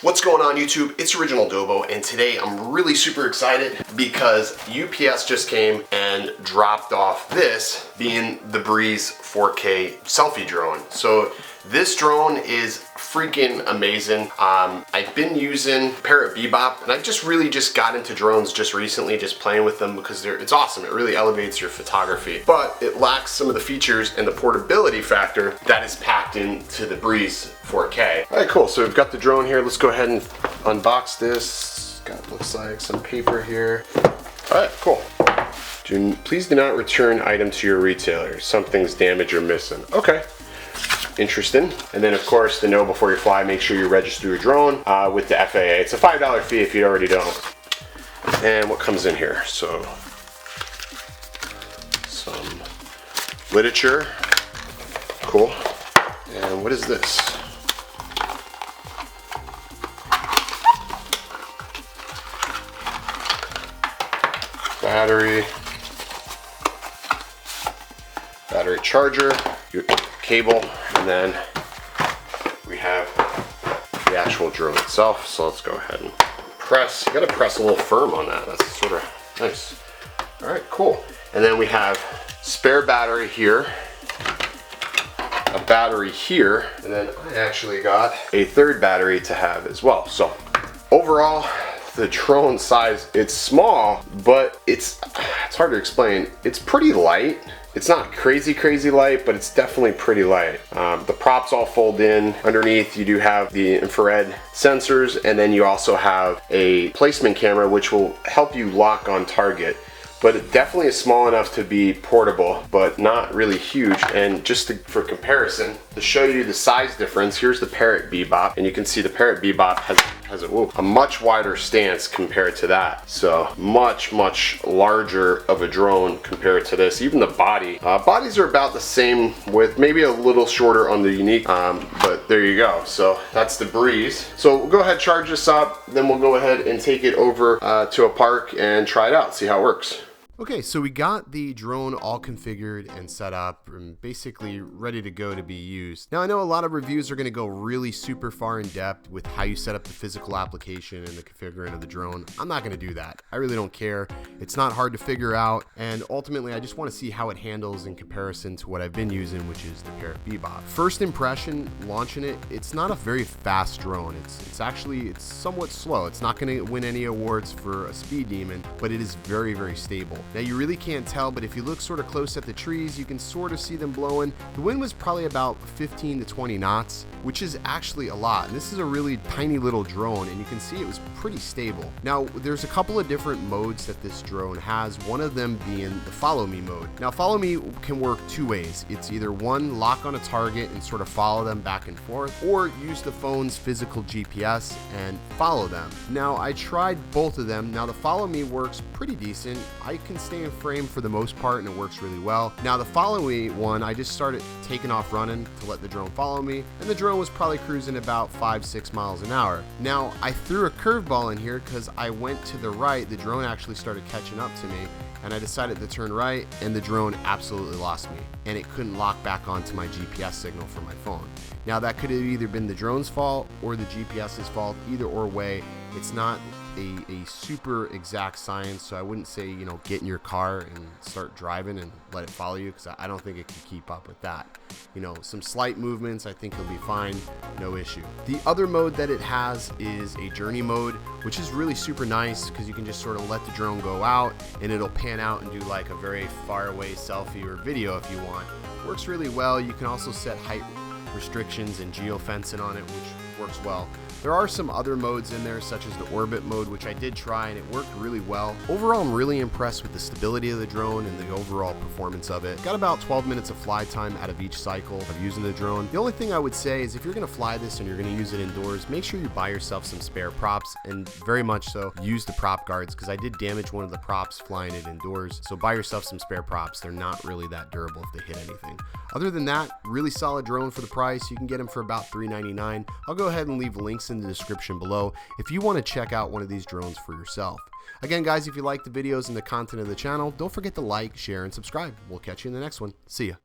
What's going on YouTube? It's Original Dobo, and today I'm really super excited because UPS just came and dropped off this, being the Breeze 4K selfie drone. So this drone is freaking amazing. I've been using Parrot Bebop, and I really got into drones just recently, just playing with them because it's awesome. It really elevates your photography, but it lacks some of the features and the portability factor that is packed into the Breeze 4K. All right, cool. So we've got the drone here. Let's go ahead and unbox this. Looks like some paper here. All right, cool. Please do not return item to your retailer. Something's damaged or missing. Okay. Interesting. And then of course, to know before you fly, make sure you register your drone with the FAA. It's a $5 fee if you already don't. And what comes in here? So some literature. Cool. And what is this? Battery charger, your cable, and then we have the actual drone itself. So let's go ahead and press. You gotta press a little firm on that. That's sort of nice. All right, cool. And then we have spare battery here, a battery here, and then I actually got a third battery to have as well. So overall, the drone size, it's small, but it's hard to explain. It's pretty light. It's not crazy light, but it's definitely pretty light. The props all fold in. Underneath you do have the infrared sensors, and then you also have a placement camera which will help you lock on target. But it definitely is small enough to be portable, but not really huge. And just for comparison, to show you the size difference, here's the Parrot Bebop, and you can see the Parrot Bebop has a much wider stance compared to that. So much larger of a drone compared to this. Even the body, bodies are about the same width, maybe a little shorter on the Yuneec, but there you go. So that's the Breeze. So we'll go ahead, charge this up, then we'll go ahead and take it over to a park and try it out, see how it works. Okay, so we got the drone all configured and set up and basically ready to go to be used. Now I know a lot of reviews are going to go really super far in depth with how you set up the physical application and the configuring of the drone. I'm not going to do that. I really don't care. It's not hard to figure out, and ultimately I just want to see how it handles in comparison to what I've been using, which is the Parrot Bebop. First impression launching it, it's not a very fast drone. It's actually somewhat slow. It's not going to win any awards for a speed demon, but it is very stable. Now you really can't tell, but if you look sort of close at the trees, you can sort of see them blowing. The wind was probably about 15 to 20 knots, which is actually a lot. And this is a really tiny little drone, and you can see it was pretty stable. Now there's a couple of different modes that this drone has, one of them being the follow me mode. Now follow me can work two ways. It's either one, lock on a target and sort of follow them back and forth, or use the phone's physical GPS and follow them. Now I tried both of them. Now the follow me works pretty decent. I can stay in frame for the most part, and it works really well. Now the follow me one, I just started taking off running to let the drone follow me, and the drone was probably cruising about 5-6 miles an hour. Now I threw a curveball in here because I went to the right. The drone actually started catching up to me, and I decided to turn right, and the drone absolutely lost me, and it couldn't lock back onto my GPS signal from my phone. Now that could have either been the drone's fault or the GPS's fault. Either or way, it's not a super exact science, so I wouldn't say, get in your car and start driving and let it follow you, because I don't think it can keep up with that. Some slight movements, I think you'll be fine, no issue. The other mode that it has is a journey mode, which is really super nice because you can just sort of let the drone go out and it'll pan out and do like a very far away selfie or video if you want. Works really well. You can also set height restrictions and geofencing on it, which works well. There are some other modes in there, such as the orbit mode, which I did try and it worked really well. Overall, I'm really impressed with the stability of the drone and the overall performance of it. Got about 12 minutes of fly time out of each cycle of using the drone. The only thing I would say is if you're going to fly this and you're going to use it indoors, make sure you buy yourself some spare props, and very much so use the prop guards, because I did damage one of the props flying it indoors. So buy yourself some spare props. They're not really that durable if they hit anything. Other than that, really solid drone for the price. You can get them for about $3.99. I'll go ahead and leave links in the description below if you want to check out one of these drones for yourself. Again, guys, if you like the videos and the content of the channel, don't forget to like, share, and subscribe. We'll catch you in the next one. See ya.